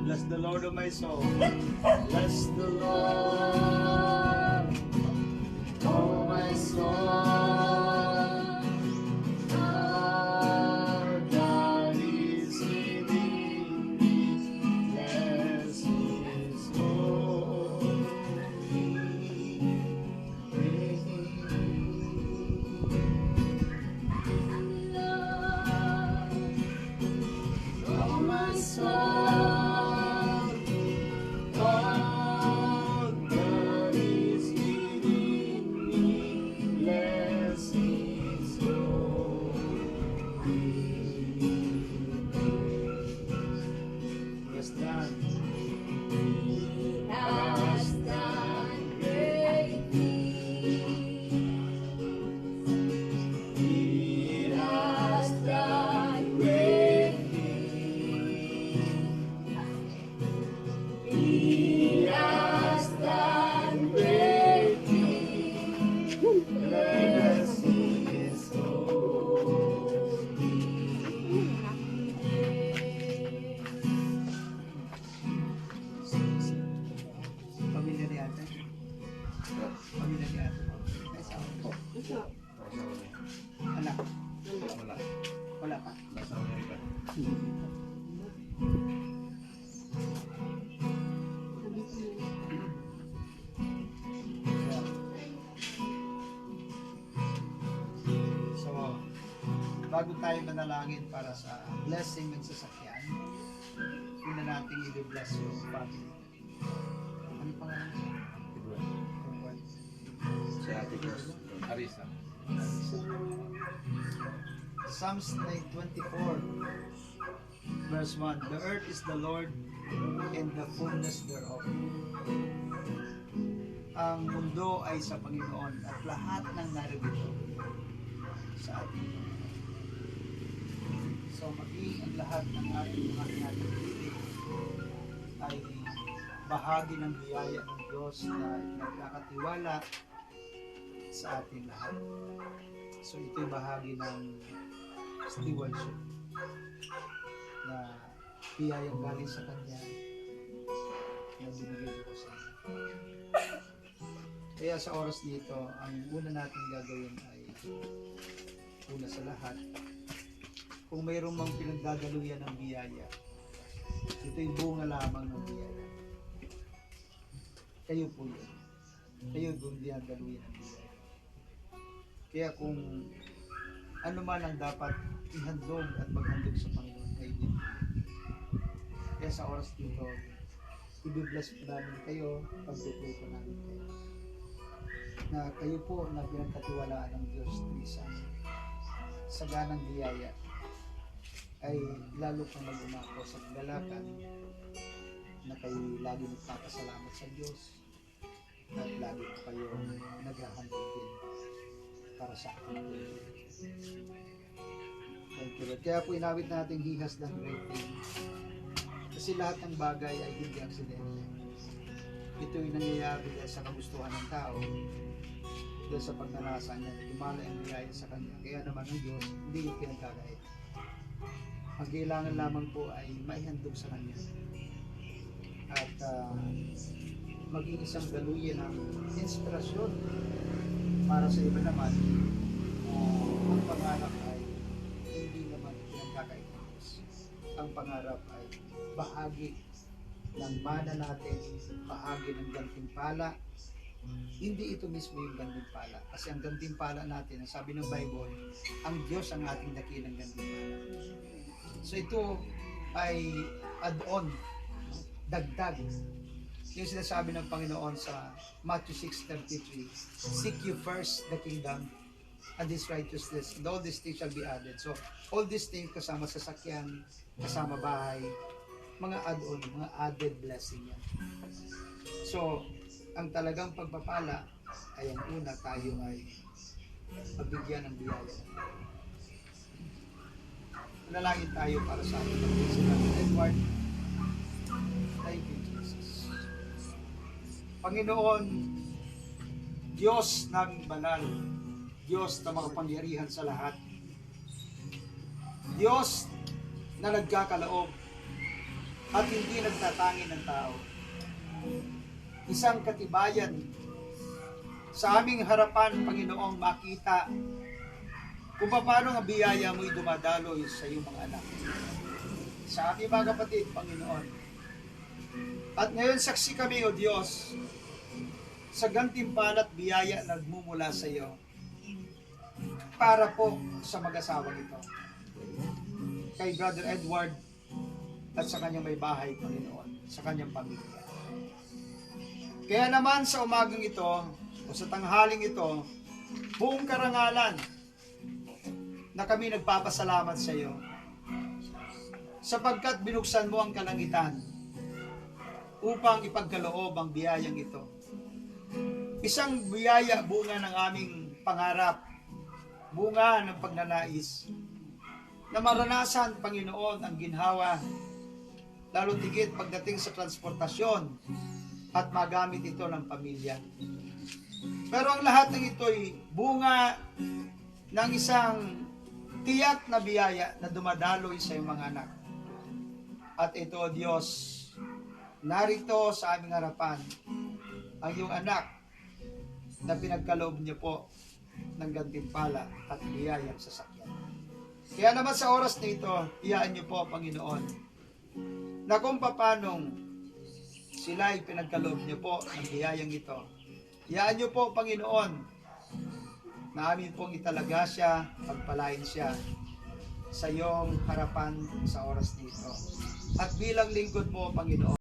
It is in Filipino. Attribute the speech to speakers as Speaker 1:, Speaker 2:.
Speaker 1: Bless the Lord of my soul. Bless the Lord, oh my soul. Our God is within me. Bless His holy name. Oh my soul. Wala pa? Nasa Amerika. So, bago tayo manalangin para sa blessing ng sasakyan, una natin i-bless yung family. Ano pangalan siya?
Speaker 2: Si Ate Cruz, Arisa.
Speaker 1: Psalms 24, verse 1. The earth is the Lord and the fullness thereof. Ang mundo ay sa Panginoon at lahat ng narito sa atin. So maging ang lahat ng ating mga natin ay bahagi ng biyaya ng Diyos na nagkakatiwala sa ating lahat. So ito'y bahagi ng stewardship na biyayang galing sa Kanya na binigay ko sa atin. Kaya sa oras dito, ang una natin gagawin ay una sa lahat, kung mayroong mang pinagdadaluyan ng biyaya, ito'y bunga lamang ng biyaya. Kayo po yun. Kayo doon dinadaluyan ng biyaya. Kaya kung ano man ang dapat ihandog at maghandog sa Panginoon, kayo din. Kaya sa oras dito, i-bless po namin kayo, pag-pray po namin kayo. Na kayo po na pinagkatiwalaan ng Diyos isang saganang biyaya ay lalo pang mag-umako sa kagalakan na kayo lagi nagpapasalamat sa Diyos at lagi po kayo naghahandog din para sa akin. Thank you, Lord. Kaya po inawit natin hihas ng great thing. Kasi lahat ng bagay ay hindi aksidente. Ito yung nangyayari dahil sa kagustuhan ng tao, dahil sa pagnanasa niya, lumala ang biyaya sa kanya. Kaya naman ang Diyos, hindi yung pinagkagaya. Ang kailangan lamang po ay maihandog sa kanya. At maging isang daluyan ng inspirasyon para sa iba naman. Ang pangarap ay hindi naman pinagkakaigos. Ang pangarap ay bahagi ng mana natin, bahagi ng gantimpala. Hindi ito mismo yung gantimpala. Kasi ang gantimpala natin, ang sabi ng Bible, ang Diyos ang ating dakilang gantimpala. So ito ay add-on, dagdag. Yung sinasabi ng Panginoon sa Matthew 6:33, seek you first the kingdom and His righteousness, and all these things shall be added. So all these things kasama sasakyan, kasama bahay, mga add-on, mga added blessing yan. So ang talagang pagpapala ay ang una tayo ay mabigyan ng biyaya. Manalangin tayo para sa ating pag-isipan. Edward, thank you, Jesus. Panginoon, Diyos naming banal, Diyos na makapangyarihan sa lahat, Diyos na nagkakalaob at hindi nagtatangi ng tao. Isang katibayan sa aming harapan, Panginoong, makita kung paano ang biyaya mo'y dumadaloy sa iyong mga anak. Sa aming mga kapatid, Panginoon. At ngayon saksi kami, O Diyos, sa gantimpala at biyaya na nagmumula sa iyo para po sa mag-asawang ito. Kay Brother Edward at sa kanyang may bahay, Panginoon, sa kanyang pamilya. Kaya naman sa umagang ito, o sa tanghaling ito, buong karangalan na kami nagpapasalamat sa iyo sapagkat binuksan mo ang kalangitan upang ipagkaloob ang biyayang ito. Isang biyaya, bunga ng aming pangarap, bunga ng pagnanais, na maranasan, Panginoon, ang ginhawa, lalo tigit pagdating sa transportasyon at magamit ito ng pamilya. Pero ang lahat ng ito'y bunga ng isang tiyak na biyaya na dumadaloy sa iyong mga anak. At ito, Diyos, narito sa aming harapan ang iyong anak na pinagkaloob niyo po ng gantimpala at biyayang sasakyan. Kaya naman sa oras na ito, iyaan niyo po, Panginoon, na kung papanong sila ay pinagkaloob niyo po ng biyayang ito. Iyaan niyo po, Panginoon, na amin pong italaga siya, pagpalain siya sa iyong harapan sa oras nito. At bilang lingkod mo, Panginoon,